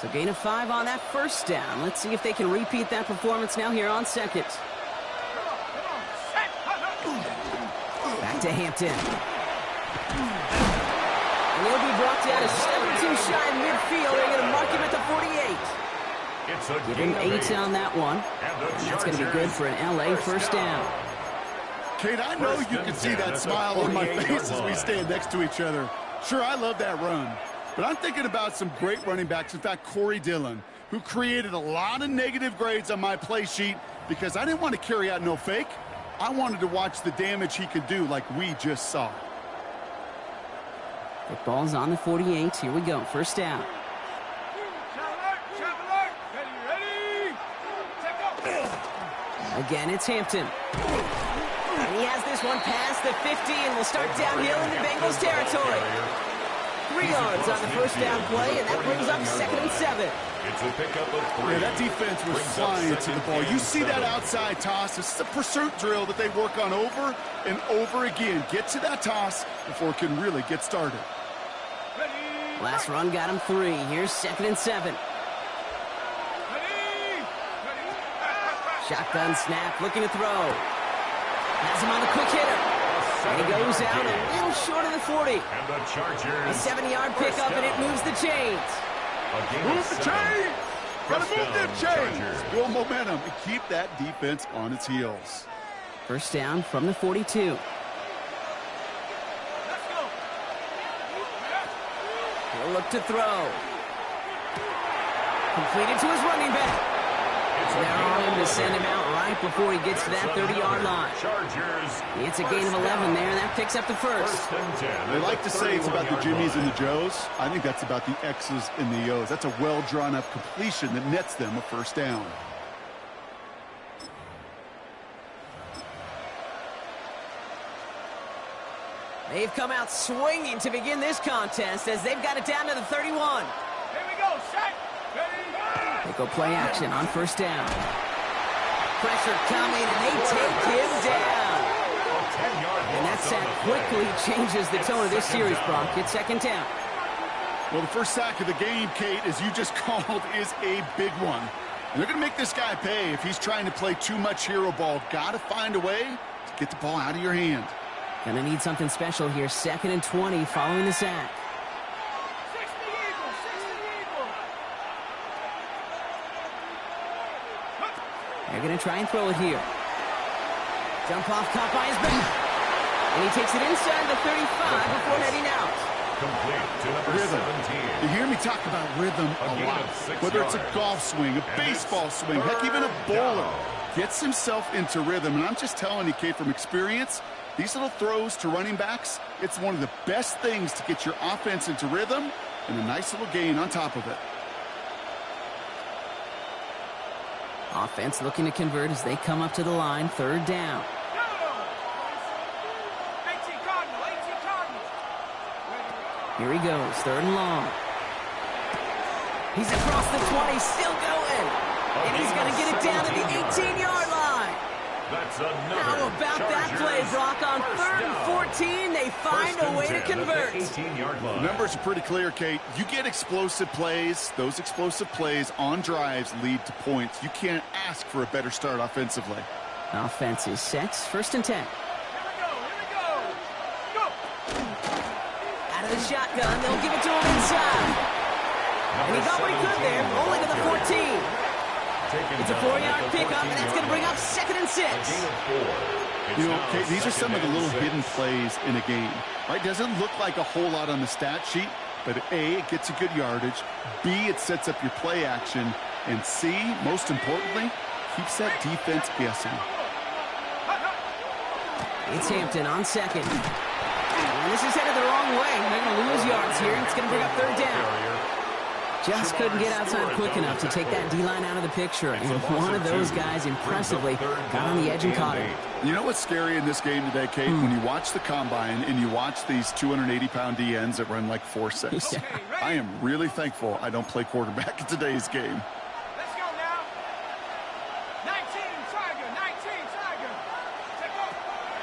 So gain of 5 on that first down. Let's see if they can repeat that performance now here on second. Back to Hampton. And he'll be brought down to 7-2 shy in midfield. They're going to mark him at the 48. Give him 8 on that one. And that's going to be good for an LA first down. Kate, I know you can see that smile on my face as we stand next to each other. Sure, I love that run. But I'm thinking about some great running backs. In fact, Corey Dillon, who created a lot of negative grades on my play sheet because I didn't want to carry out no fake. I wanted to watch the damage he could do like we just saw. The ball's on the 48. Here we go. First down. Again, it's Hampton. And he has this one past the 50 and will start downhill in the Bengals territory. 3 yards on the first down play, and that brings up 2nd and 7. It's a pickup of 3. Yeah, that defense was flying to the ball. You see that outside toss. This is a pursuit drill that they work on over and over again. Get to that toss before it can really get started. Last run got him 3. Here's 2nd and 7. Shotgun snap, looking to throw. Has him on the quick hitter. And he goes out a little short of the 40. And the Chargers. A 7-yard pickup, and it moves the chains. Move the chains! Gotta move them chains! Build momentum and keep that defense on its heels. First down from the 42. He'll look to throw. Completed to his running back. They're on him to send him out right before he gets to that 30-yard line. It's a gain of 11 there, and that picks up the first. They like to say it's about the Jimmies and the Joes. I think that's about the X's and the O's. That's a well-drawn-up completion that nets them a first down. They've come out swinging to begin this contest as they've got it down to the 31. Here we go, set. They go play action on first down. Pressure coming, and they take him down. And that sack quickly changes the tone of this series, Brock. It's 2nd down. Well, the first sack of the game, Kate, as you just called, is a big one. And they're going to make this guy pay if he's trying to play too much hero ball. Got to find a way to get the ball out of your hand. Gonna need something special here. 2nd and 20 following the sack. They're going to try and throw it here. Jump off, caught by his back. And he takes it inside the 35 before heading out. Complete to number Rhythm. 17. You hear me talk about rhythm a lot. Whether it's a golf swing, a baseball swing, heck, even a bowler. Gets himself into rhythm. And I'm just telling you, Kate, from experience, these little throws to running backs, it's one of the best things to get your offense into rhythm and a nice little gain on top of it. Offense looking to convert as they come up to the line. 3rd down. Here he goes. 3rd and long. He's across the 20, still going. And he's going to get it down to the 18-yard line. That's another. How about that play, Brock? On 3rd and 14, they find a way to convert. 18-yard line. Numbers are pretty clear, Kate. You get explosive plays. Those explosive plays on drives lead to points. You can't ask for a better start offensively. Offense is set. 1st and 10. Here we go. Go. Out of the shotgun, they'll give it to him inside. And he got what he could there, only to the 14. It's a 4-yard pickup, and that's going to bring up 2nd and 6. You know, Kate, these are some of the little hidden plays in a game. Right? Doesn't look like a whole lot on the stat sheet, but A, it gets a good yardage. B, it sets up your play action. And C, most importantly, keeps that defense guessing. It's Hampton on 2nd. And this is headed the wrong way. They're going to lose yards here. It's going to bring up 3rd down. Just couldn't get outside quick enough to take that D-line out of the picture. And one of those guys impressively got on the edge and caught him. You know what's scary in this game today, Kate? When you watch the combine and you watch these 280-pound DNs that run like 4.6. Yeah. I am really thankful I don't play quarterback in today's game. Let's go now. 19, Tiger. 19, Tiger. Take off.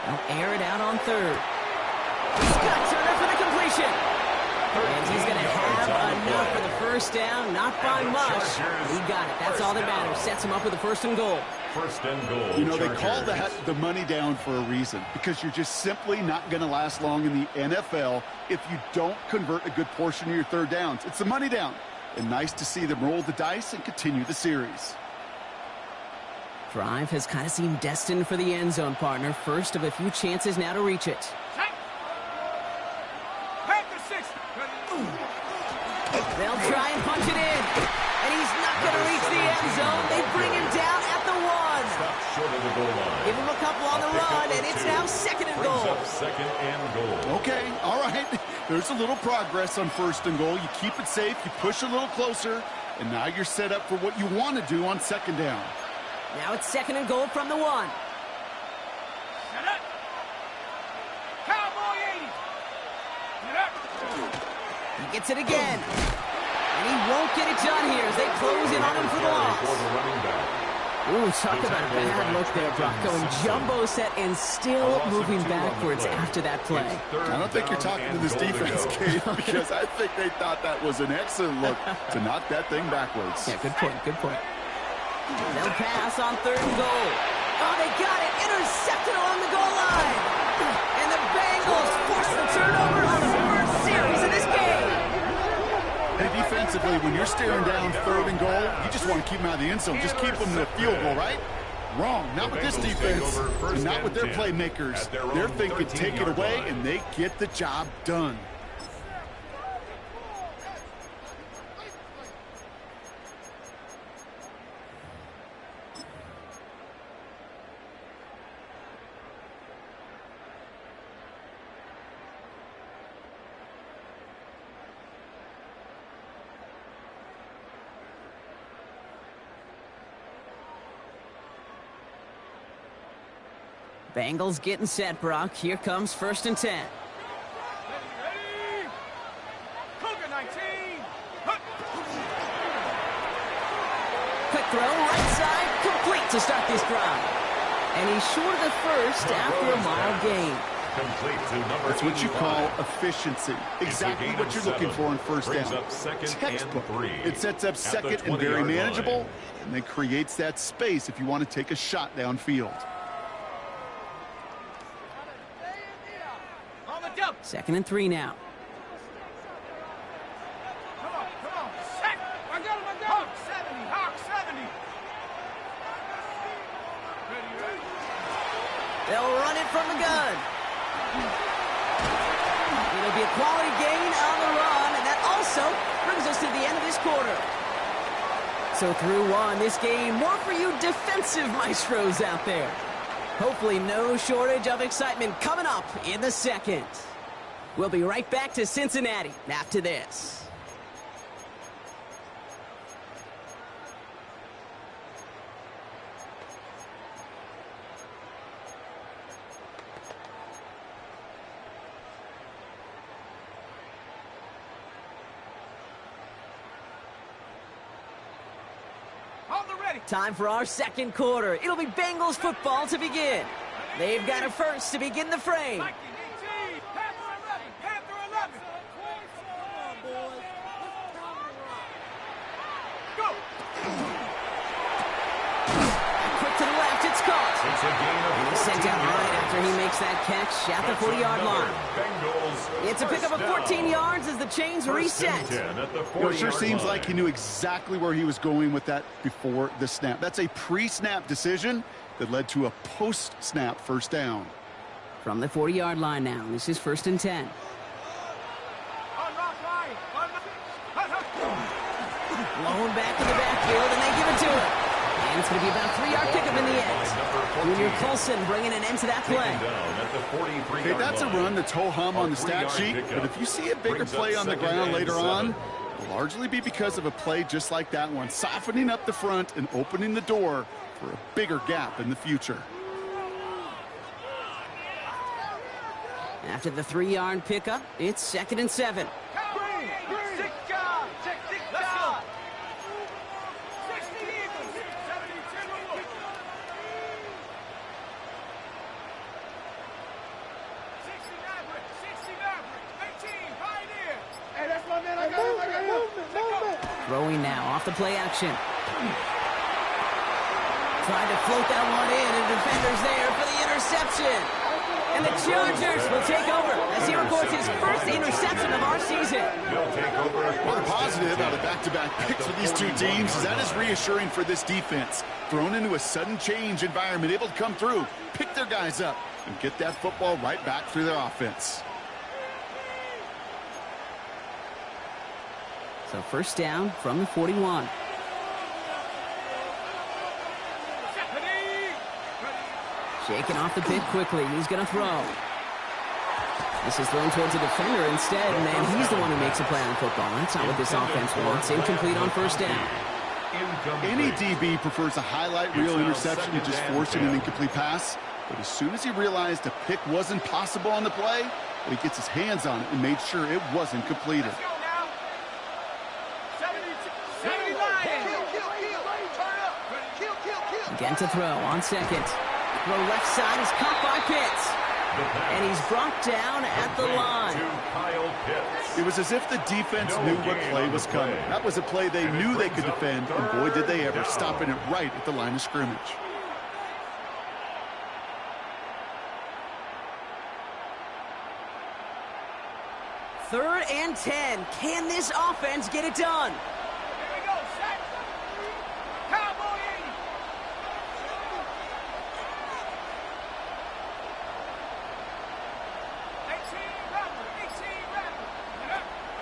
They'll air it out on 3rd. He's got Turner for the completion. And he's going to have enough for the first down, not by much. He got it. That's all that matters. Sets him up with a 1st and goal. 1st and goal. You know, they call Chargers. that the money down for a reason, because you're just simply not going to last long in the NFL if you don't convert a good portion of your 3rd downs. It's the money down. And nice to see them roll the dice and continue the series. Drive has kind of seemed destined for the end zone, partner. First of a few chances now to reach it. They'll try and punch it in. And he's not going to reach the end zone. They bring him down at the 1. Stop short of the goal line. Give him a couple on the run, and it's now 2nd and goal. Brings up 2nd and goal. Okay, all right. There's a little progress on 1st and goal. You keep it safe, you push a little closer, and now you're set up for what you want to do on 2nd down. Now it's 2nd and goal from the 1. Get up. Cowboy 80. Get up. He gets it again. And he won't get it done here as they close in on him for the loss. For the running back. Ooh, talk about a bad look there, Brock. Going jumbo set and still moving backwards after that play. I don't think you're talking to this defense, Kate, because I think they thought that was an excellent look to knock that thing backwards. Yeah, good point, good point. They'll pass on 3rd and goal. Oh, they got it. Intercepted along the goal line. And the Bengals force the turnover on the first series of this game. Hey, defensively, when you're staring down 3rd and goal, you just want to keep them out of the end zone. Just keep them to the field goal, right? Wrong. Not with this defense, and not with their playmakers. They're thinking, take it away, and they get the job done. Bengals getting set, Brock. Here comes 1st and 10. Ready. Cougar 19. Quick throw, right side, complete to start this drive. And he's short of the first after a mile gain. Complete to number That's what you 85. call efficiency. Exactly what you're looking for on 1st Brings down. up 2nd Textbook. and 3. It sets up At the 2nd and very 20-yard manageable, line. and then creates that space if you want to take a shot downfield. On the jump. 2nd and 3 now. Come on. Set. I got him. Hawk 70. Ready. They'll run it from the gun. It'll be a quality gain on the run, and that also brings us to the end of this quarter. So through 1, this game, more for you defensive maestros out there. Hopefully no shortage of excitement coming up in the 2nd. We'll be right back to Cincinnati after this. Time for our 2nd quarter. It'll be Bengals football to begin. They've got it first to begin the frame. Panther 11. Go. Quick to the left, it's caught. It's a gain of He's sent out right after he makes that catch at the 40-yard line. Bengals. It's a pickup of 14 yards as the chains reset. It sure seems like he knew exactly where he was going with that before the snap. That's a pre-snap decision that led to a post-snap 1st down. From the 40-yard line now, this is 1st and 10. Blown back to the backfield, and they give it to him. And it's going to be about a 3-yard pickup in the end. Junior Colson bringing an end to that play. Hey, that's a run that's ho-hum on the stat sheet, but if you see a bigger play on the ground later on, it'll largely be because of a play just like that one, softening up the front and opening the door for a bigger gap in the future. After the 3-yard pickup, it's 2nd and 7. Hey, that's my man. I got him. Movement. Throwing now off the play action. Tried to float that one in, and defender's there for the interception. And the Chargers will take over as he records his first interception of our season. Well, the positive out of back-to-back picks for these two teams is that is reassuring for this defense. Thrown into a sudden change environment, able to come through, pick their guys up, and get that football right back through their offense. So first down from the 41. Shaking off the pick quickly. He's going to throw. This is thrown towards a defender instead, and he's the one who makes a play on football. That's not what this offense wants. Incomplete on first down. Any DB prefers a highlight reel interception to just forcing an incomplete pass. But as soon as he realized a pick wasn't possible on the play, he gets his hands on it and made sure it wasn't completed. Again to throw on second. Throw left side is caught by Pitts. And he's brought down at the line. It was as if the defense knew what play was coming. That was a play they knew they could defend, and boy, did they ever, stopping it right at the line of scrimmage. Third and 10. Can this offense get it done? Here we go, set. Cowboy 80.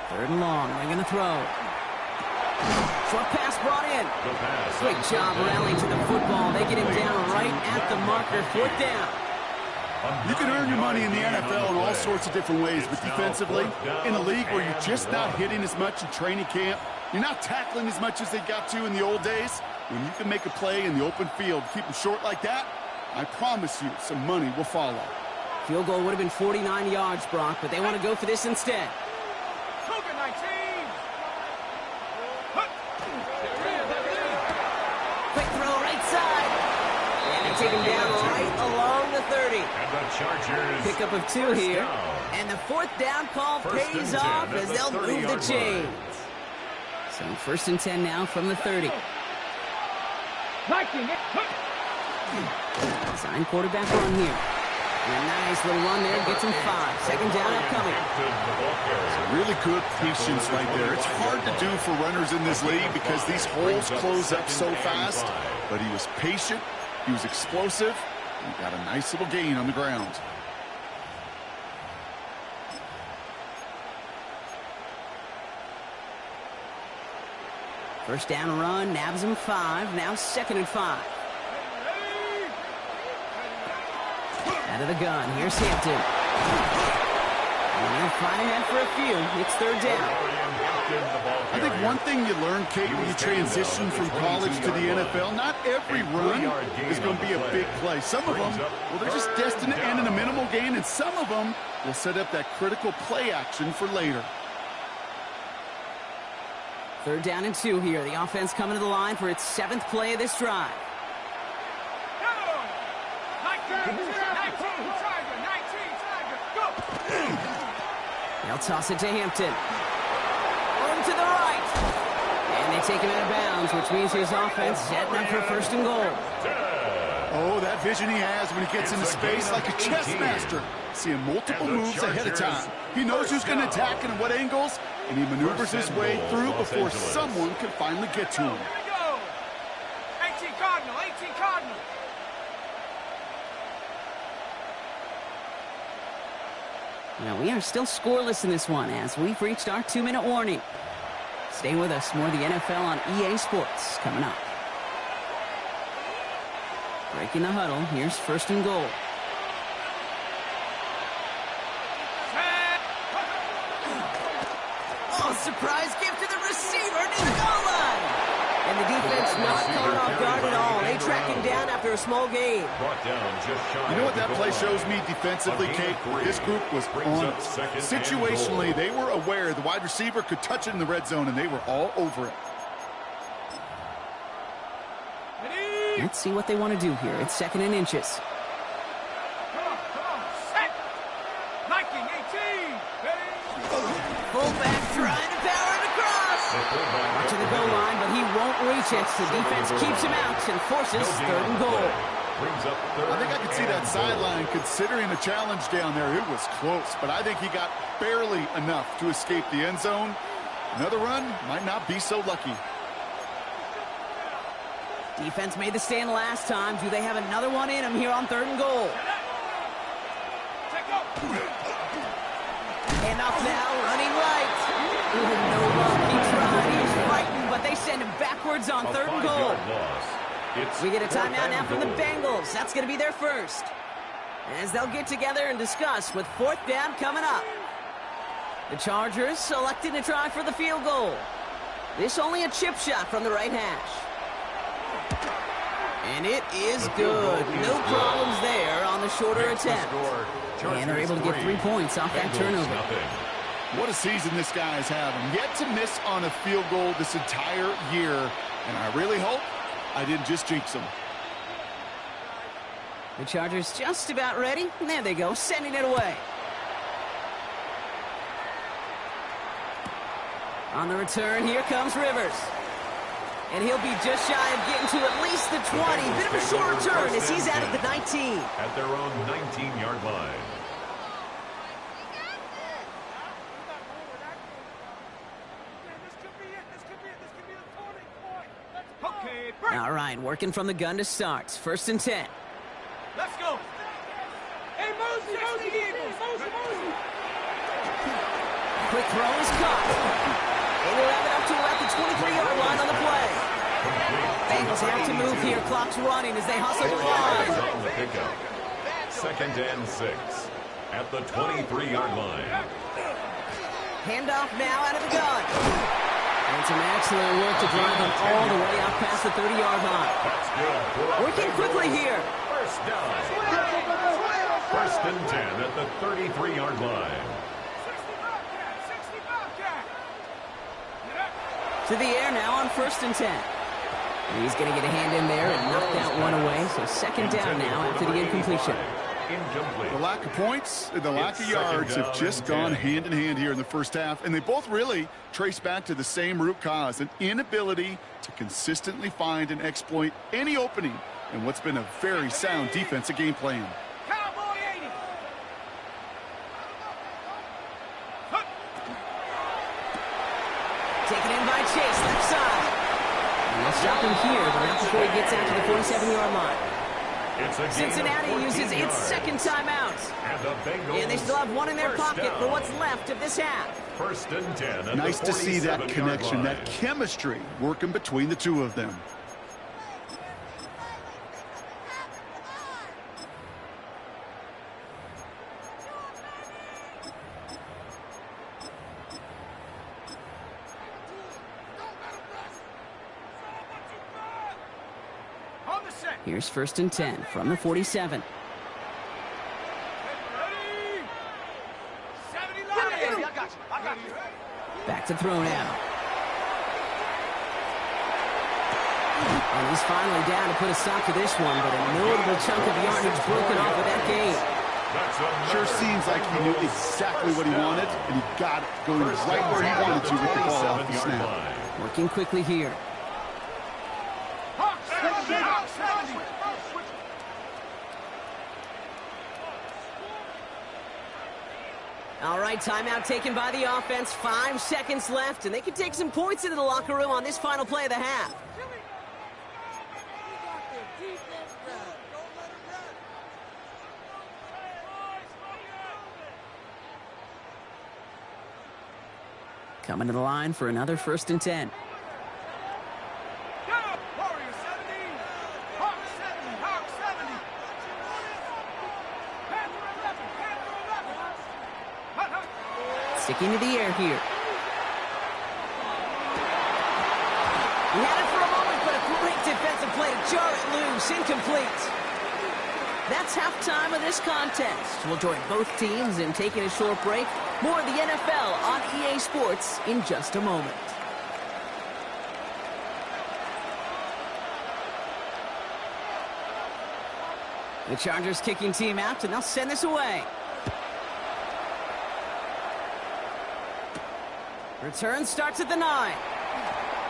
Third and long. They're going to throw. Short pass brought in. Great job rallying to the football. They get him down right at the marker. Fourth down. You can earn your money in the NFL in all sorts of different ways, but defensively, in a league where you're just not hitting as much in training camp, you're not tackling as much as they got to in the old days, when you can make a play in the open field, keep them short like that, I promise you some money will follow. Field goal would have been 49 yards, Brock, but they want to go for this instead. Quick throw right side. And they take him down right along the 30. And the Chargers. Pickup of 2 here. And the fourth down call pays off as they'll move the chains. So first and 10 now from the 30. Sign quarterback run here. And a nice little run there, gets him 5. Second down upcoming. Really good patience right there. It's hard to do for runners in this league because these holes close up so fast. But he was patient, he was explosive, and he got a nice little gain on the ground. First down run, nabs him 5. Now second and 5. Out of the gun, here's Hampton. And he'll fly ahead for a few. It's third down. I think one thing you learn, Kate, when you transition from college to the NFL, not every run is going to be a big play. Some of them, well, they're just destined to end in a minimal gain, and some of them will set up that critical play action for later. Third down and 2 here. The offense coming to the line for its 7th play of this drive. They'll toss it to Hampton. Over to the right. And they take him out of bounds, which means his offense setting up for first and goal. Oh, that vision he has when he gets into space like a chess master. Seeing multiple moves ahead of time. He knows who's going to attack and at what angles, and he maneuvers his way through before someone can finally get to him. Here we go. 18 Cardinal, 18 Cardinal. Now, we are still scoreless in this one as we've reached our 2-minute warning. Stay with us. More of the NFL on EA Sports coming up. Breaking the huddle. Here's first and goal. Oh, surprise gift to the receiver near the goal line. And the defense not caught off guard at all. They track him down after a small gain. You know what that play shows me defensively, Kate? This group was on it. Situationally, they were aware the wide receiver could touch it in the red zone, and they were all over it. Let's see what they want to do here. It's 2nd and inches. Come on, set. Liking 18. Ready? Fullback trying to power it across. To the goal line, but he won't reach it. The defense keeps him out and forces third and goal. I think I could see that sideline considering a challenge down there. It was close, but I think he got barely enough to escape the end zone. Another run might not be so lucky. Defense made the stand last time. Do they have another one in them here on third and goal? And off now, running right. No luck. He tried. He was fighting, but they send him backwards on third and goal. We get a timeout now from the Bengals. That's going to be their first. As they'll get together and discuss with fourth down coming up. The Chargers selecting to try for the field goal. This only a chip shot from the right hash. And it is good. No problems there on the shorter attempt. And they're able to get 3 points off that turnover. What a season this guy is having. Yet to miss on a field goal this entire year. And I really hope I didn't just jinx him. The Chargers just about ready. And there they go, sending it away. On the return, here comes Rivers. And he'll be just shy of getting to at least the 20. Bit of a short return as he's out of the 19. At their own 19-yard line. All right, working from the gun to start. First and 10. Let's go. Hey, Mosey, Mosey. Quick throw is caught. And they'll have it up to about the 23-yard line on the play. Bengals have to move here. Clock's running as they hustle the line. On the pickup. Second and 6 at the 23-yard line. Handoff now out of the gun. And some excellent work to drive them all the way out past the 30-yard line. Working quickly here. First down. First and 10 at the 33-yard line. To the air now on first and 10. He's going to get a hand in there and knock that one away. So second down now after the incompletion. The lack of points and the lack of yards have just gone hand in hand here in the first half. And they both really trace back to the same root cause, an inability to consistently find and exploit any opening in what's been a very sound defensive game plan. Taken in by Chase, left side. And they'll stop him here, but not before he gets out to the 47-yard line. Cincinnati uses its second timeout. And they still have one in their pocket for what's left of this half. First and 10. Nice to see that connection, that chemistry working between the two of them. Here's first and 10 from the 47. Back to throw now. And he's finally down to put a stop to this one, but a notable chunk of yardage broken off with that gain. Sure seems like he knew exactly what he wanted, and he got it going right where he wanted to with the ball off the snap. Working quickly here. All right, timeout taken by the offense. 5 seconds left, and they can take some points into the locker room on this final play of the half. Coming to the line for another first and 10. Sticking to the air here. He had it for a moment, but a great defensive play to jar it loose. Incomplete. That's halftime of this contest. We'll join both teams in taking a short break. More of the NFL on EA Sports in just a moment. The Chargers kicking team out, and they'll send this away. Return starts at the 9.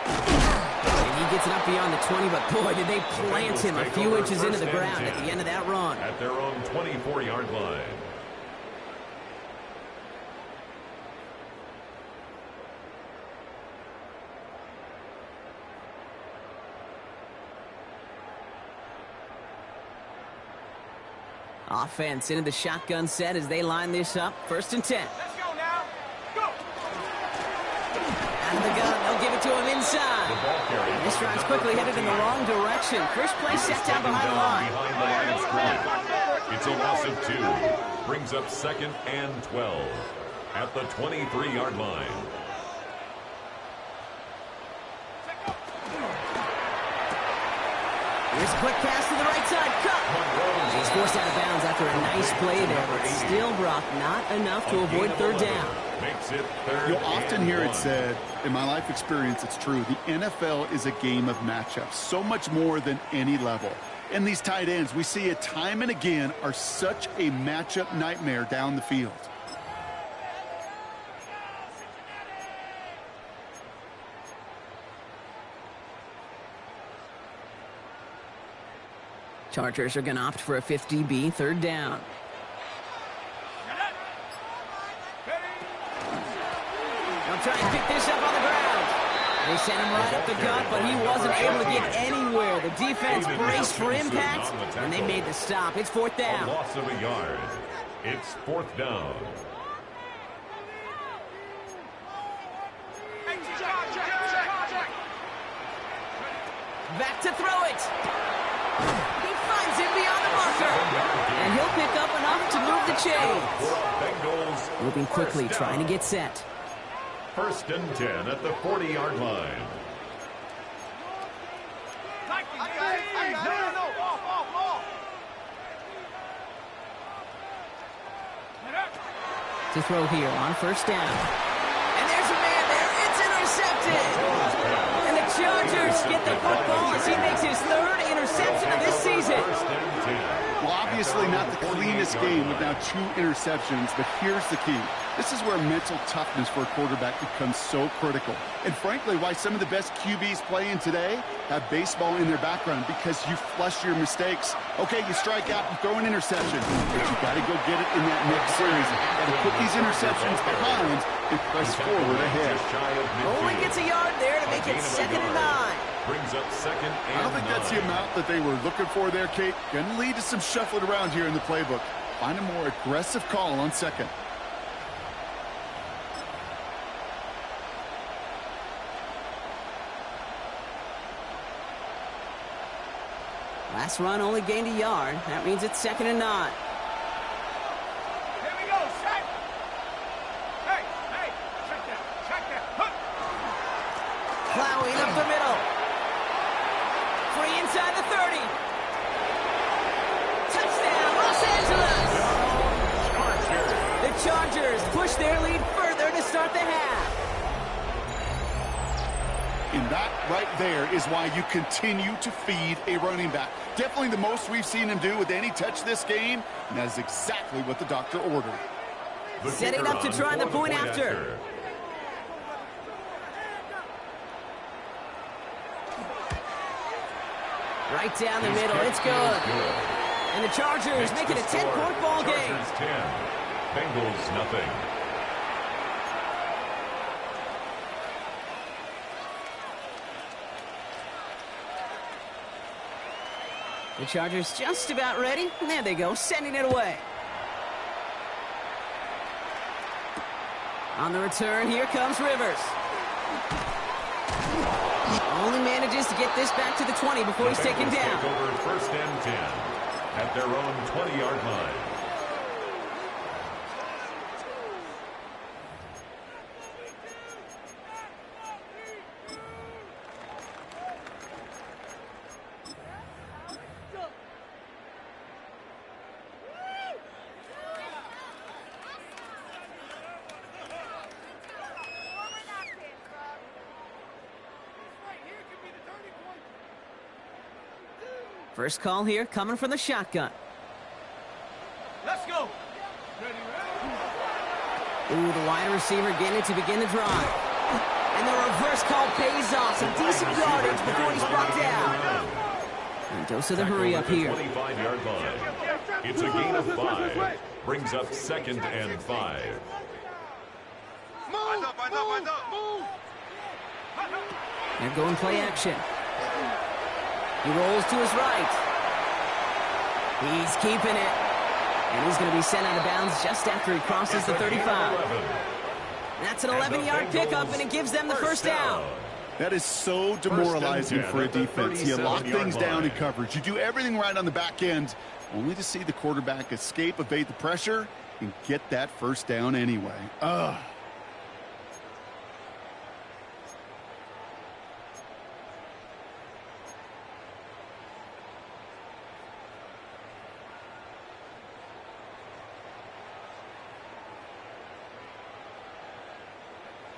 And he gets it up beyond the 20, but boy, did they plant him a few inches into the ground at the end of that run. At their own 24-yard line. Offense into the shotgun set as they line this up. 1st and 10. Let's go now. Go. Out of the gun, they'll give it to him inside. And this drive's quickly headed in the wrong direction. First play set down behind the line. Behind the line of scrimmage. It's a loss of 2. Brings up 2nd and 12 at the 23-yard line. Here's a quick pass to the right side. Cut. He's forced out of bounds after a nice play there, but still, Brock, not enough to avoid 3rd down. Makes it 3rd. You'll often hear it said, in my life experience, it's true, the NFL is a game of matchups, so much more than any level. And these tight ends, we see it time and again, are such a matchup nightmare down the field. Chargers are going to opt for a 5th DB, 3rd down. They'll try and pick this up on the ground. They sent him right up the gut, but he wasn't able to get anywhere. The defense braced for impact, and they made the stop. It's 4th down. A loss of a yard. It's 4th down. Back to throw it. He finds him beyond the marker. And he'll pick up enough to move the chains. Bengals Moving quickly, trying to get set. 1st and 10 at the 40-yard line. To throw here on 1st down. And there's a man there. It's intercepted. And the Chargers get the football as he makes his 3rd interception of this season. Well, obviously not the cleanest game with now 2 interceptions, but here's the key. This is where mental toughness for a quarterback becomes so critical. And frankly, why some of the best QBs playing today have baseball in their background, because you flush your mistakes. Okay, you strike out, you throw an interception, but you got to go get it in that next series. Got to put these interceptions behind and press forward ahead. Only gets a yard there to make it 2nd and 9. Brings up 2nd and I don't think that's the amount that they were looking for there, Kate. Going to lead to some shuffling around here in the playbook. Find a more aggressive call on 2nd. Last run only gained a yard. That means it's 2nd and 9. Here we go, set. Hey, check that. Hook. Plowing up the middle. Free inside the 30. Touchdown, Los Angeles! The Chargers push their lead further to start the half. And that right there is why you continue to feed a running back. Definitely the most we've seen him do with any touch this game, and that is exactly what the doctor ordered. Setting up to try the point after. Right down the middle, it's good. And the Chargers make it a 10-point ball game. Chargers 10, Bengals nothing. The Chargers just about ready. And there they go, sending it away. On the return, here comes Rivers. Only manages to get this back to the 20 before he's taken down. Take over 1st and 10 at their own 20-yard line. First call here coming from the shotgun. Let's go. Ooh, the wide receiver getting it to begin the drive. And the reverse first call pays off. Some decent yardage before he's brought down. And dose of the hurry up here. 25-yard line. It's a gain of 5. Brings up 2nd and 5. They're going play action. He rolls to his right. He's keeping it. And he's going to be sent out of bounds just after he crosses the 35. That's an 11-yard pickup, and it gives them the first down. That is so demoralizing for a defense. You lock things down in coverage. You do everything right on the back end, only to see the quarterback escape, evade the pressure, and get that first down anyway. Ugh.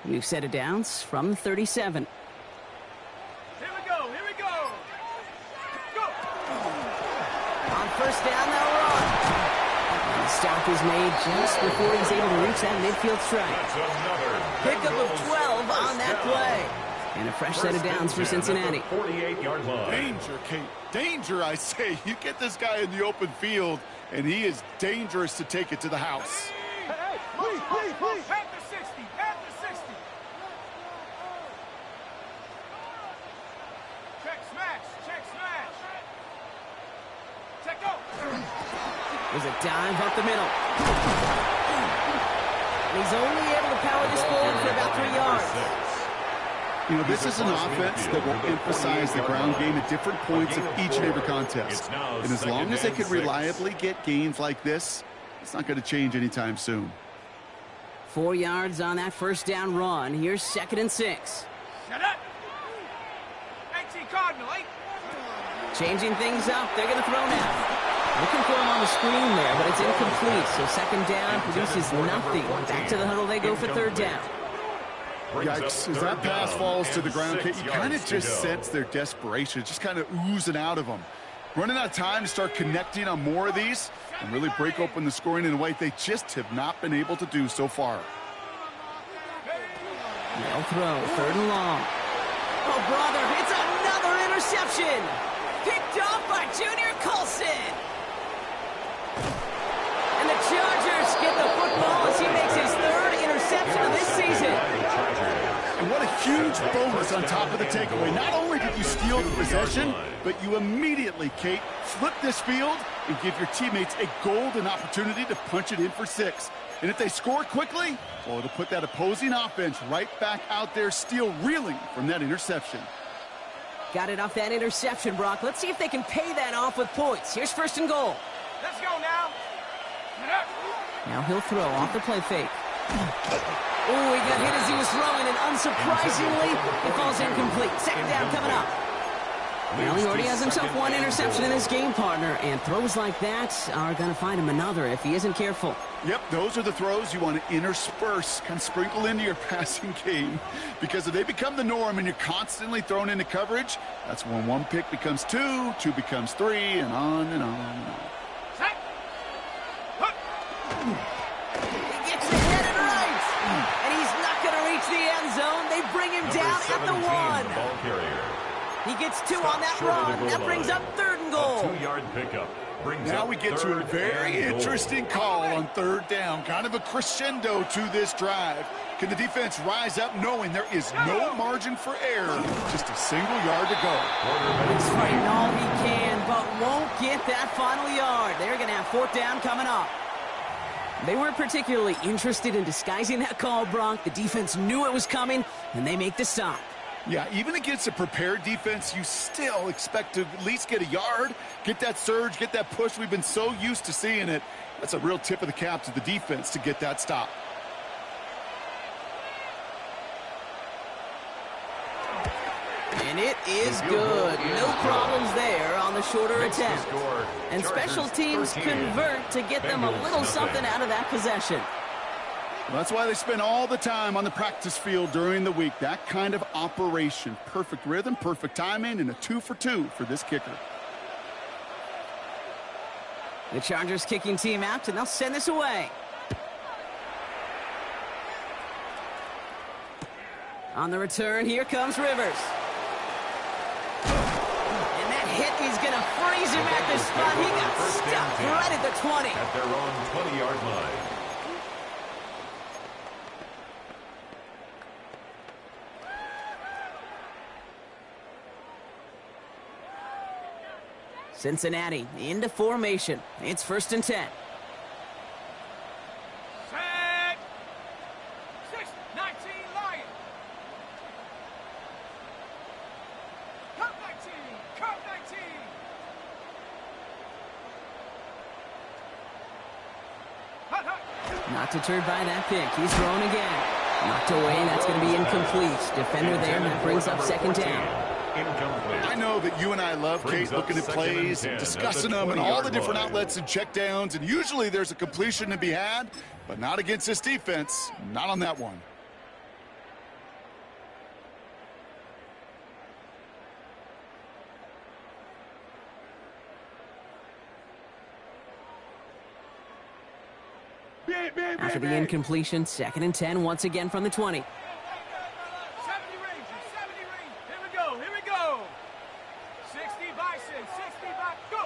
New set of downs from the 37. Here we go. Go. On first down, they'll run. And the stop is made just before he's able to reach that midfield strike. Pickup of 12 on that play. And a fresh set of downs for Cincinnati. 48-yard line. Danger, Kate. Danger, I say. You get this guy in the open field, and he is dangerous to take it to the house. Hey, please. At the 60. Check smash. Check go. There's a dive up the middle. And he's only able to power this forward for about 3 yards. You know, this is an offense that will emphasize the ground game at different points of each and every contest. And as long as they can reliably get gains like this, it's not going to change anytime soon. 4 yards on that first down run. Here's 2nd and 6. Shut up. 18 Cardinal, 8. Changing things up. They're going to throw now. Looking for him on the screen there, but it's incomplete. So 2nd down produces nothing. Back to the huddle they go for 3rd down. Yikes, as that pass falls to the ground, Kate, you kind of just sense their desperation. It's just kind of oozing out of them. Running out of time to start connecting on more of these and really break open the scoring in a way they just have not been able to do so far. They'll throw, 3rd and long. Oh, brother, it's another interception. Picked off by Junior Colson. And the Chargers get the football as he makes his 3rd interception of this season. And what a huge bonus on top of the takeaway. Not only did you steal the possession, but you immediately, Kate, flip this field and give your teammates a golden opportunity to punch it in for 6. And if they score quickly, well, it'll put that opposing offense right back out there, still reeling from that interception. Got it off that interception, Brock. Let's see if they can pay that off with points. Here's 1st and goal. Let's go now. Get up. Now he'll throw off the play fake. Oh, he got hit as he was throwing, and unsurprisingly, it falls incomplete. 2nd down coming up. Well, he already has himself 1 interception in this game, partner, and throws like that are going to find him another if he isn't careful. Yep, those are the throws you want to intersperse, kind of sprinkle into your passing game, because if they become the norm and you're constantly thrown into coverage, that's when 1 pick becomes 2, 2 becomes 3, and on and on and on. Set. Hook. He gets it headed right, and he's not going to reach the end zone. They bring him down at the 1. Ball carrier. He gets 2 on that run. That brings up 3rd and goal. 2-yard pickup. Now we get to a very interesting call on 3rd down. Kind of a crescendo to this drive. Can the defense rise up knowing there is no margin for error? Just a single yard to go. He's fighting all he can, but won't get that final yard. They're going to have 4th down coming up. They weren't particularly interested in disguising that call, Brock. The defense knew it was coming, and they make the stop. Yeah, even against a prepared defense, you still expect to at least get a yard, get that surge, get that push. We've been so used to seeing it. That's a real tip of the cap to the defense to get that stop. And it is good. No problems there on the shorter attempt. And special teams convert to get them a little something out of that possession. Well, that's why they spend all the time on the practice field during the week. That kind of operation. Perfect rhythm, perfect timing, and a 2 for 2 for this kicker. The Chargers kicking team out, and they'll send this away. On the return, here comes Rivers. And that hit is going to freeze him at the spot. He got stuck right at the 20. At their own 20-yard line. Cincinnati into formation. It's 1st and 10. Set. 6, 19, Lions. Cut 19. Cut 19. Hut, hut. Not deterred by that pick. He's thrown again. Knocked away. That's going to be incomplete. Defender there. That brings up 2nd down. Incomplete. I know that you and I love, Kate, looking at plays and discussing them and all the different outlets and checkdowns, and usually there's a completion to be had, but not against this defense. Not on that one. After the incompletion, 2nd and 10 once again from the 20. 70 Rangers, 70 Rangers. Here we go, here we go. 60 Bison, 60 Bison, go.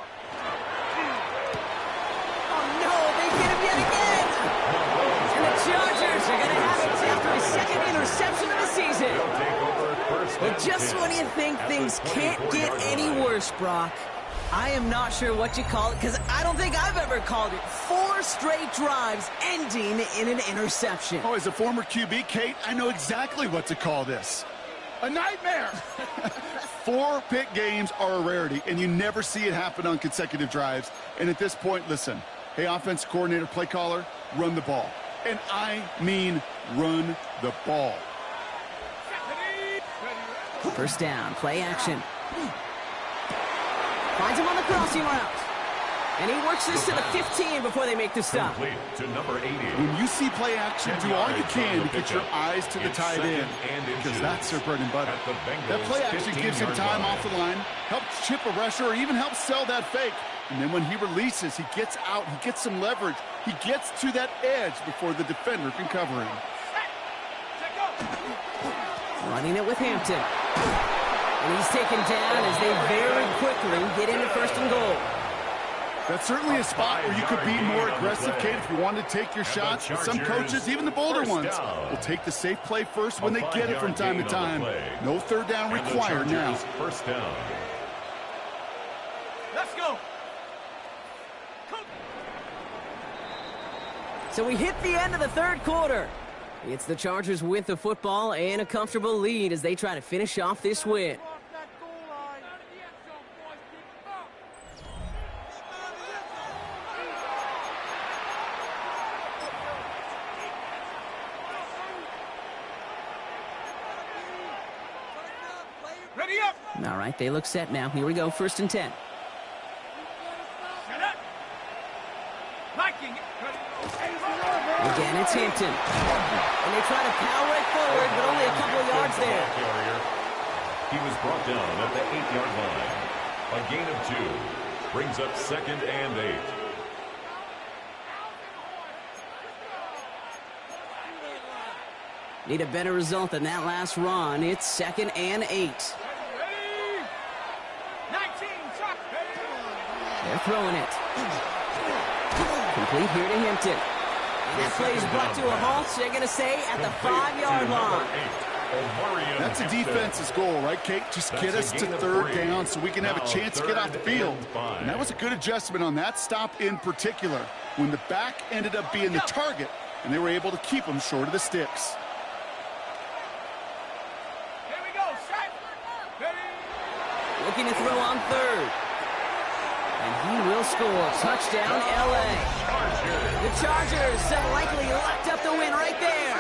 Oh, no, they get him yet again. And the Chargers are going to have it after his 2nd interception of the season. They'll take over 1st But and just 10 when you think at the things can't get 24-yard any line. worse, Brock, I am not sure what you call it, because I don't think I've ever called it 4 straight drives ending in an interception. Oh, as a former QB, Kate, I know exactly what to call this. A nightmare! 4 pick games are a rarity, and you never see it happen on consecutive drives. And at this point, listen, hey, offense coordinator, play caller, run the ball. And I mean run the ball. First down, play action. Finds him on the crossing route. And he works this to the 15 before they make the stop. Complete to number 80. When you see play action, do all you can to get your eyes to the tight end, because that's their bread and butter. That play action gives him time off the line, helps chip a rusher, or even helps sell that fake. And then when he releases, he gets out, he gets some leverage. He gets to that edge before the defender can cover him. Running it with Hampton. And he's taken down as they very quickly get into 1st and goal. That's certainly a spot where you could be more aggressive, Kate, if you wanted to take your shots. But some coaches, even the bolder ones, will take the safe play first when they get it from time to time. No 3rd down required now. 1st down. Let's go. So we hit the end of the 3rd quarter. It's the Chargers with the football and a comfortable lead as they try to finish off this win. Ready up. All right, they look set now. Here we go, 1st and 10. Set up. Viking. Again, it's Hampton. And they try to power it forward, but only a couple of yards there. He was brought down at the 8-yard line. A gain of 2. Brings up 2nd and 8. Need a better result than that last run. It's 2nd and 8. Ready. 19, shot. They're throwing it. Complete here to Hampton. And that play is brought to a halt, so they're going to say at the 5-yard line. That's a defense's goal, right, Kate? Just get us to 3rd down so we can have a chance to get off the field. And that was a good adjustment on that stop in particular, when the back ended up being the target, and they were able to keep them short of the sticks. Here we go. Set. Ready. Looking to throw on 3rd. And he will score. Touchdown, L.A. The Chargers have likely locked up the win right there.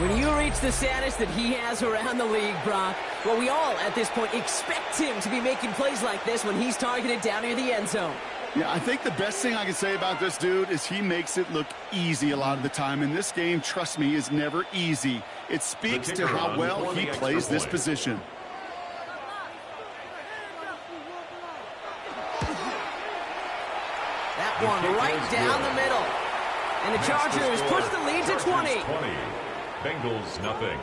When you reach the status that he has around the league, Brock, well, we all at this point expect him to be making plays like this when he's targeted down near the end zone. Yeah, I think the best thing I can say about this dude is he makes it look easy a lot of the time. And this game, trust me, is never easy. It speaks to how well he plays this position. That one right down the middle. And the Chargers push the lead to 20. Bengals nothing.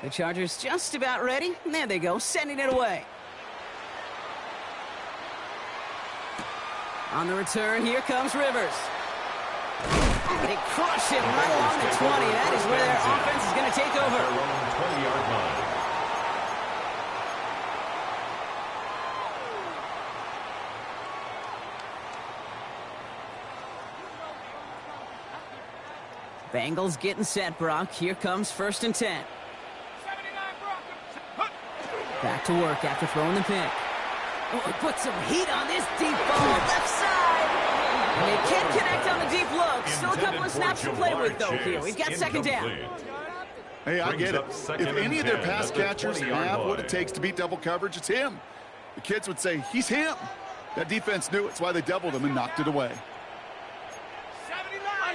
The Chargers just about ready. There they go, sending it away. On the return, here comes Rivers. They crush him right along the 20. That is where their offense is going to take over. 20-yard line. Bengals getting set, Brock. Here comes 1st and 10. Back to work after throwing the pick. Oh, put some heat on this deep ball, left side. And they can't connect on the deep look. Still a couple of snaps to play with, though, here. We've got 2nd down. Hey, I get it. If any of their pass catchers have what it takes to beat double coverage, it's him. The kids would say, he's him. That defense knew it's why they doubled him and knocked it away.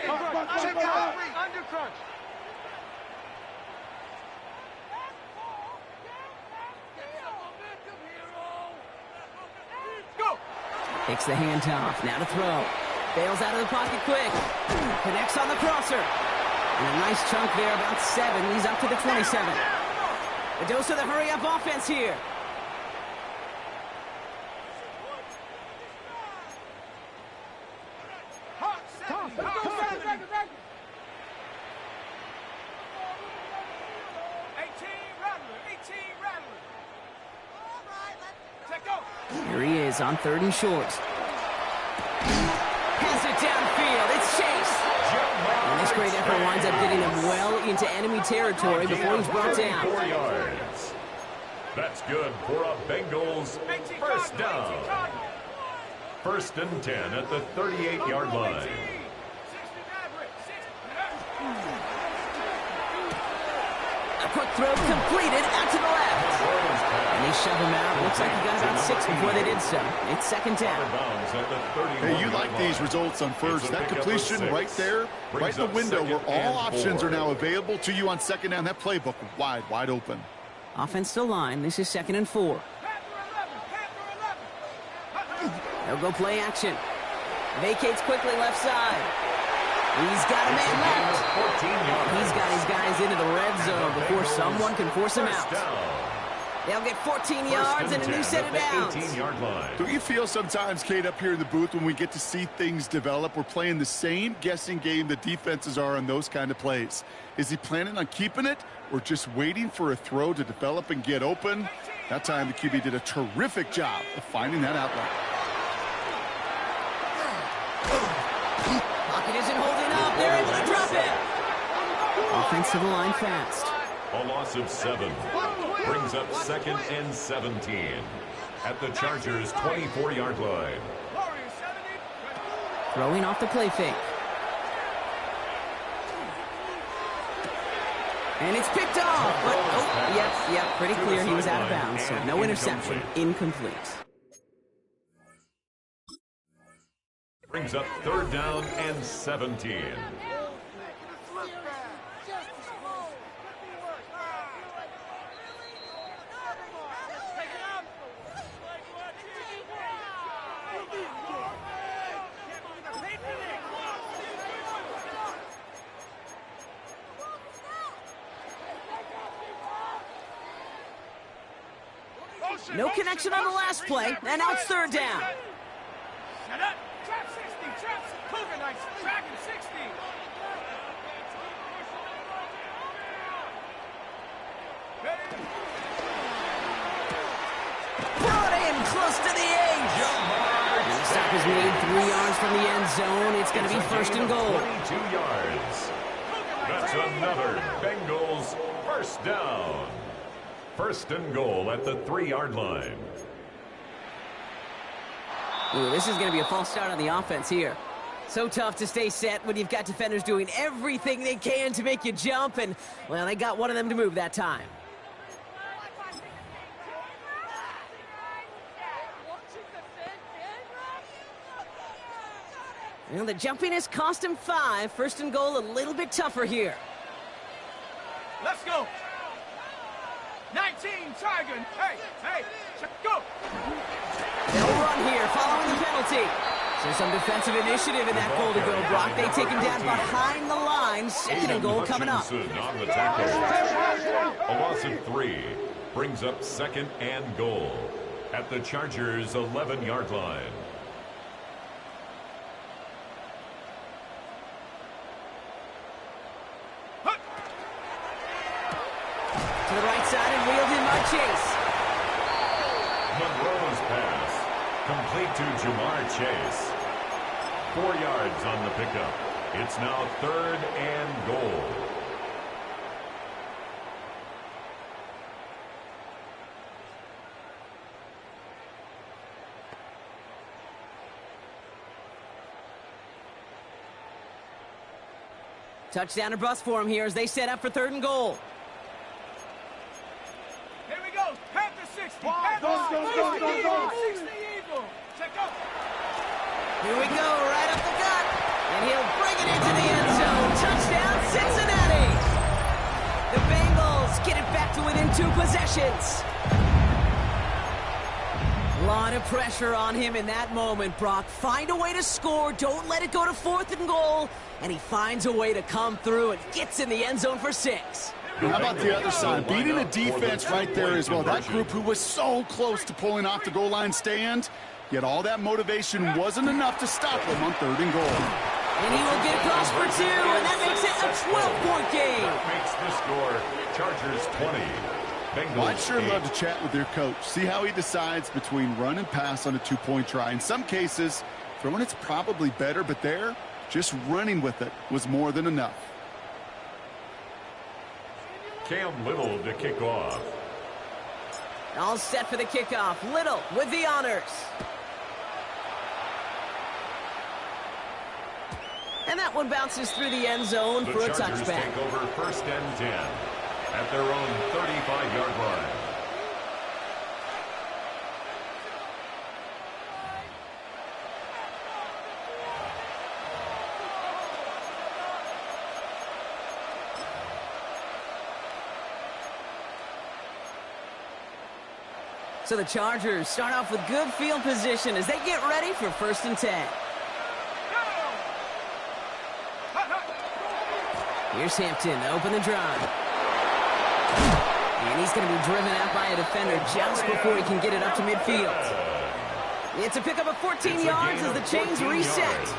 Undercrunch. Go. Takes the handoff. Now to throw. Bails out of the pocket quick. Connects on the crosser. And a nice chunk there, about 7. He's up to the 27. A dose of the hurry-up offense here. Here he is on 3rd and short. Has it downfield. It's Chase. And this great effort winds up getting him well into enemy territory before he's brought down. 4 yards. That's good for a Bengals 1st down. 1st and 10 at the 38-yard line. A quick throw completed out to the left. And they shove him out. Looks like he got about 6 before they did so. It's 2nd down. Hey, you like these results on 1st. That completion right there, right in the window where all options are now available to you on 2nd down. That playbook wide open. Offense to line. This is 2nd and 4. They'll go play action. Vacates quickly left side. He's got a man left. He's got his guys into the red zone before someone can force him out. They'll get 14 yards and a new set of downs. 18-yard line. Do you feel sometimes, Kate, up here in the booth when we get to see things develop, we're playing the same guessing game the defenses are on those kind of plays? Is he planning on keeping it or just waiting for a throw to develop and get open? That time the QB did a terrific job of finding that outlet. Pocket isn't holding up. They're able to drop it. Offense to the line fast. A loss of 7 brings up 2nd and 17 at the Chargers' 24-yard line. Throwing off the play fake. And it's picked off. But, oh, yep, pretty clear he was out of bounds. So no interception. Incomplete. Brings up 3rd down and 17. No connection on the last play, and now it's 3rd down. Set up. Trap 60. Trap. Cougar Knights. Tracking 60. Brought in close to the edge. And the stop is made 3 yards from the end zone. It's going to be 1st and goal. 22 yards. That's another Bengals 1st down. 1st and goal at the 3-yard line. Ooh, this is going to be a false start on the offense here. So tough to stay set when you've got defenders doing everything they can to make you jump, and, well, they got one of them to move that time. Well, the jumpiness cost him 5. 1st and goal a little bit tougher here. Let's go. Team Tiger. Hey, go. They'll run here following the penalty. So some defensive initiative in that goal to go, Brock. They take him down behind the line. Second and goal coming up. On the tackle. A loss of 3 brings up second and goal at the Chargers' 11-yard line. To the right side and wheeled in by Chase. Monroe's pass complete to Jamar Chase. 4 yards on the pickup. It's now third and goal. Touchdown or bust for him here as they set up for third and goal. Here we go. Panther 60. Go. 60 Eagle. Check up. Here we go, right up the gut. And he'll bring it into the end zone. Touchdown, Cincinnati. The Bengals get it back to within 2 possessions. A lot of pressure on him in that moment, Brock. Find a way to score. Don't let it go to 4th and goal. And he finds a way to come through and gets in the end zone for 6. How about the other side? Beating a defense right there as well. That group who was so close to pulling off the goal line stand, yet all that motivation wasn't enough to stop them on 3rd and goal. And he will get across for 2, and that makes it a 12-point game. That makes the score Chargers 20. Bengals Well, I'd sure 8. love to chat with their coach. See how he decides between run and pass on a 2-point try. In some cases, throwing it's probably better, but there, just running with it was more than enough. Cam Little to kick off. All set for the kickoff. Little with the honors. And that one bounces through the end zone The for a Chargers touchback. take over 1st and 10 at their own 35-yard line. So the Chargers start off with good field position as they get ready for 1st and 10. Here's Hampton to open the drive. And he's going to be driven out by a defender just before he can get it up to midfield. It's a pickup of 14 yards as the chains reset.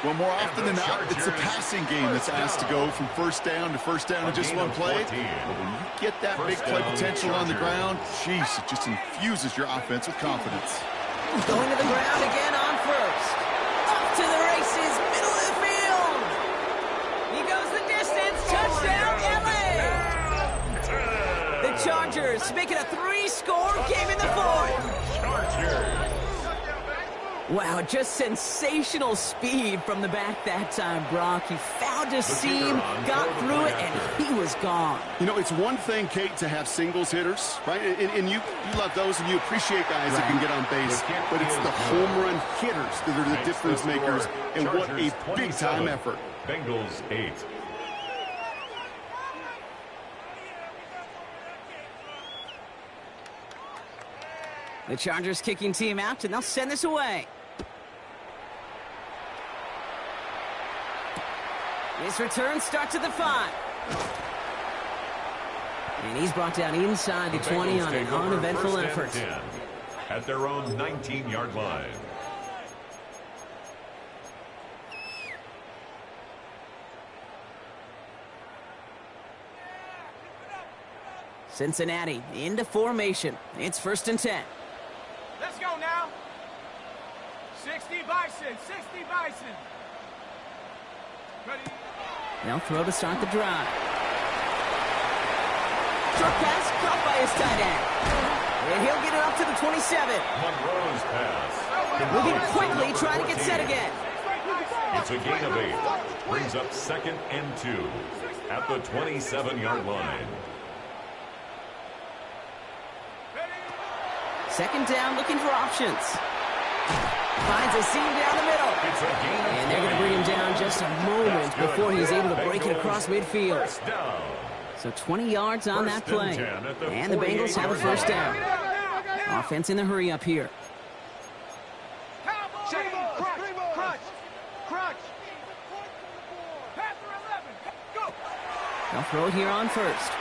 Well, more often than not, it's a passing game that's asked to go from 1st down to 1st down in just one play. But when you get that big play potential on the ground, jeez, it just infuses your offense with confidence. Going to the ground again on 1st. Up to the races, middle of the field. He goes the distance. Touchdown, LA. The Chargers make it a 3-score game in the 4th. Chargers. Wow, just sensational speed from the back that time, Brock. He found a seam, got through it, and he was gone. You know, it's one thing, Kate, to have singles hitters, right? And you love those and you appreciate guys that can get on base. But it's the home run hitters that are the difference makers, and what a big-time effort. Bengals 8. The Chargers kicking team out, and they'll send this away. This return starts at the 5. And he's brought down inside the 20 on an uneventful effort. At their own 19-yard line. Cincinnati into formation. It's 1st and 10. Let's go now. 60 Bison. 60 Bison. Ready? They'll throw to start the drive. Short pass caught by his tight end. And he'll get it up to the 27. Monroe's pass. Moving quickly, trying to get set again. It's a gain of 8. Brings up 2nd and 2 at the 27-yard line. 2nd down, looking for options. Finds a seam down the middle. It's a gain of And they're going to bring him down just a moment before he's able to break it across midfield. 1st down. So 20 yards on that First play. and 10 at the And the Bengals have a 48-yard first line. down. Offense in the hurry up here. Shane, crunch. Panther 11, go. They'll throw it here on first.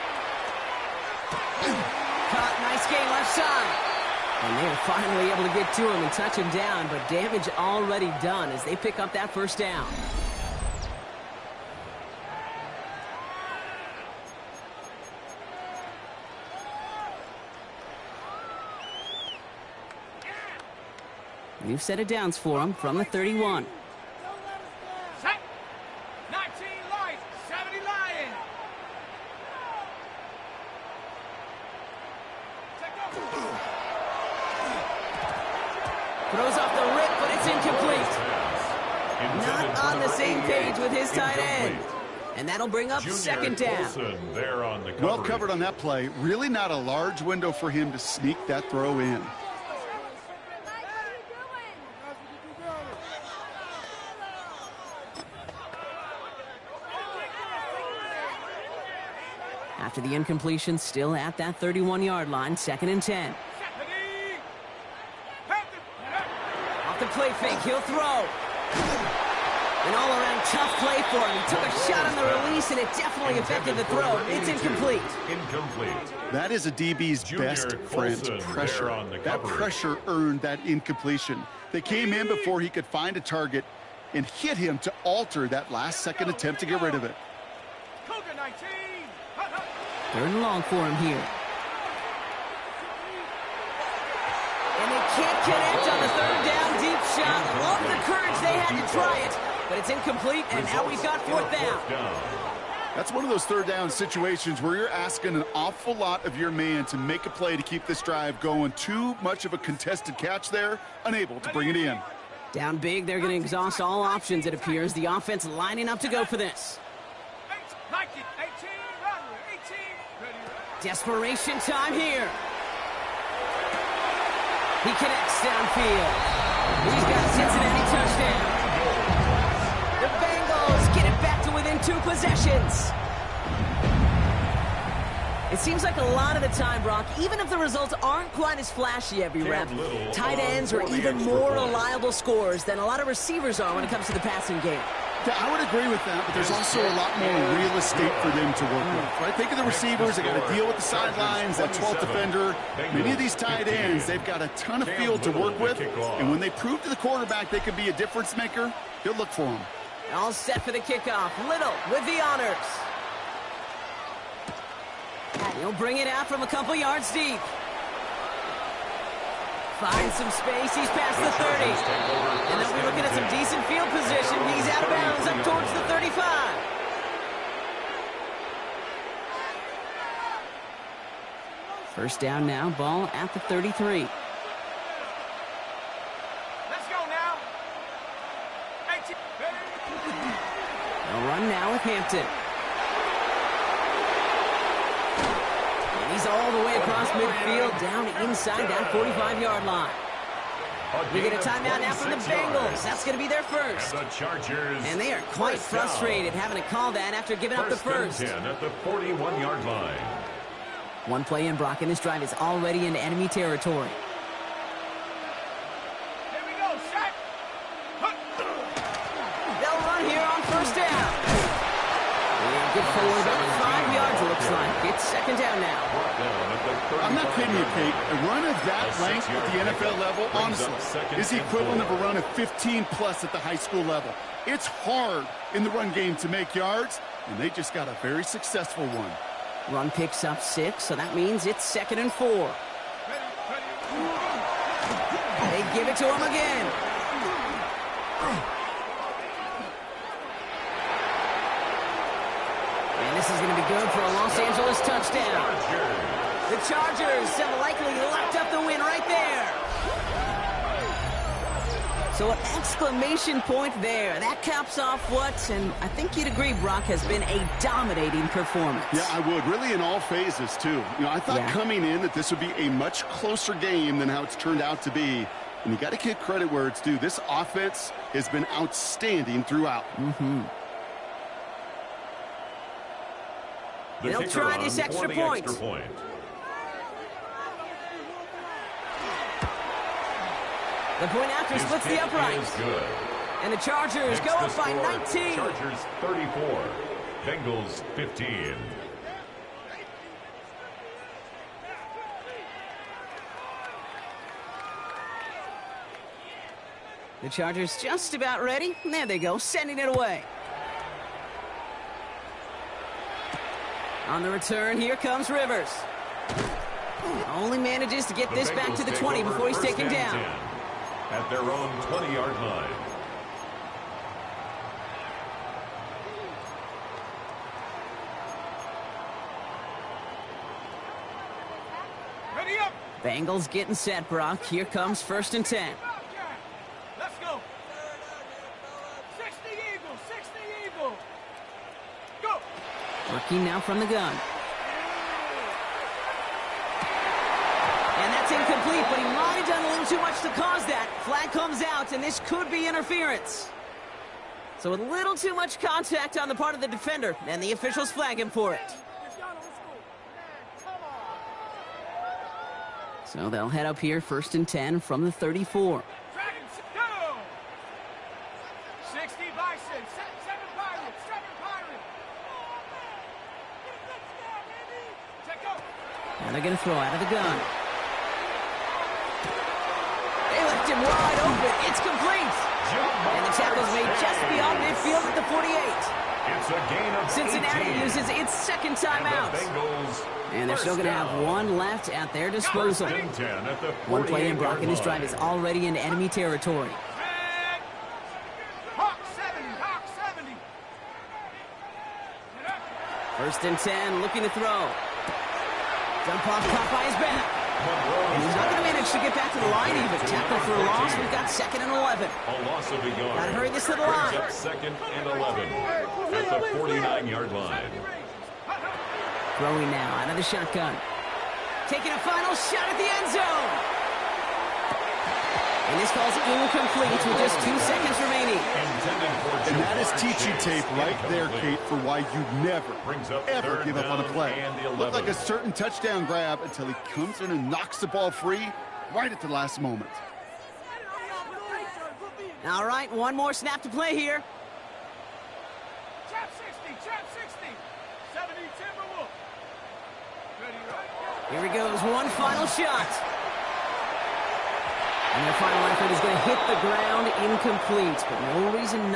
Caught, nice game left side. And they're finally able to get to him and touch him down, but damage already done as they pick up that first down. New set of downs for him from the 31. Set. 19 Lions, 70 Lions. Throws off the rip, but it's incomplete. Not on the same page with his tight end. And that'll bring up second down. There on the Well covered on that play. Really not a large window for him to sneak that throw in. After the incompletion, still at that 31-yard line, 2nd and 10. Off the play fake, he'll throw. An all-around tough play for him. He took a shot on the release, and it definitely affected the throw. It's incomplete. That is a DB's best friend, pressure. That pressure earned that incompletion. They came in before he could find a target and hit him to alter that last-second attempt to get rid of it. 3rd and long for him here. And they can't connect on the 3rd down deep shot. Love the courage they had to try it, but it's incomplete, and now we've got 4th down. That's one of those 3rd down situations where you're asking an awful lot of your man to make a play to keep this drive going. Too much of a contested catch there, unable to bring it in. Down big, they're going to exhaust all options, it appears. The offense lining up to go for this. Desperation time here. He connects downfield. He's got a Cincinnati touchdown. The Bengals get it back to within 2 possessions. It seems like a lot of the time, Brock, even if the results aren't quite as flashy every rep, tight ends are even more reliable scorers than a lot of receivers are when it comes to the passing game. Yeah, I would agree with that, but there's also a lot more real estate for them to work with. Right? Think of the receivers. They got to deal with the sidelines, that 12th defender. Many of these tight ends, they've got a ton of field to work with, and when they prove to the quarterback they can be a difference maker, he'll look for them. All set for the kickoff. Little with the honors. He'll bring it out from a couple yards deep. Finds some space. He's past the 30. And then we're looking at some decent field position. He's out of bounds up towards the 35. First down now. Ball at the 33. Let's go now. They'll run now with Hampton. And he's all the way across midfield, down inside that 45-yard line. We get a timeout now from the Bengals. That's going to be their first. And they are quite frustrated having to call that after giving up the first. 10 at the 41-yard line. One play in, Brock, and this drive is already into enemy territory. Here we go, set. They'll run here on first down. And good forward about 5 yards, it looks like. It's second down now. I'm not kidding you, Kate. A run of that length at the NFL level, honestly, is the equivalent of a run of 15-plus at the high school level. It's hard in the run game to make yards, and they just got a very successful one. Run picks up 6, so that means it's 2nd and 4. They give it to him again. And this is going to be good for a Los Angeles touchdown. The Chargers have likely locked up the win right there. So an exclamation point there. That caps off what, and I think you'd agree, Brock, has been a dominating performance. Yeah, I would. Really in all phases, too. You know, I thought coming in that this would be a much closer game than how it's turned out to be. And you got to give credit where it's due. This offense has been outstanding throughout. The They'll kicker try on this for extra the point. extra point. The point after His splits the kick upright. is good. And the Chargers Makes go the up by score 19. Chargers 34, Bengals 15. The Chargers just about ready. There they go, sending it away. On the return, here comes Rivers. Only manages to get this back to the 20 before he's taken down. 10 at their own 20-yard line. Ready up. Bengals getting set, Brock. Here comes 1st and 10. Let's go. 60 Eagles, 60 Eagles. Go. Working now from the gun. And that's incomplete, but he might have done a little too much to cause that. Flag comes out, and this could be interference. So a little too much contact on the part of the defender, and the officials flag him for it. So they'll head up here, 1st and 10 from the 34. Dragons, go. 60 Bison, 7 Pirates, 7 Pirates. Check go. And they're going to throw out of the gun. They left him wide open. It's complete. And the tackle's made just beyond midfield at the 48. It's a gain of Cincinnati 18. uses its second timeout. And the Bengals And they're still going to have one left at their disposal. 10 at the One play in, Brock, and this 48-yard drive is already into enemy territory. Red. Hawk 70, Hawk 70. Get up. 1st and 10, looking to throw. Dump off, caught by his back. And he's not going to manage to get back to the line even. Tackle for a loss. We've got 2nd and 11. A loss of a yard. Got to hurry this to the Brings line. up 2nd and 11 at the 49-yard line. Throwing now out of the shotgun. Taking a final shot at the end zone. And this falls incomplete with just 2 seconds remaining. And that is teaching tape right there, Kate, for why you never, Brings up ever 3rd give up on a down play. and the Looked like 11. a certain touchdown grab until he comes in and knocks the ball free right at the last moment. All right, one more snap to play here. Chap 60, Chap 60. 70 Timberwolf. Ready, right? Here he goes, one final shot. And their final effort is going to hit the ground incomplete, but no reason not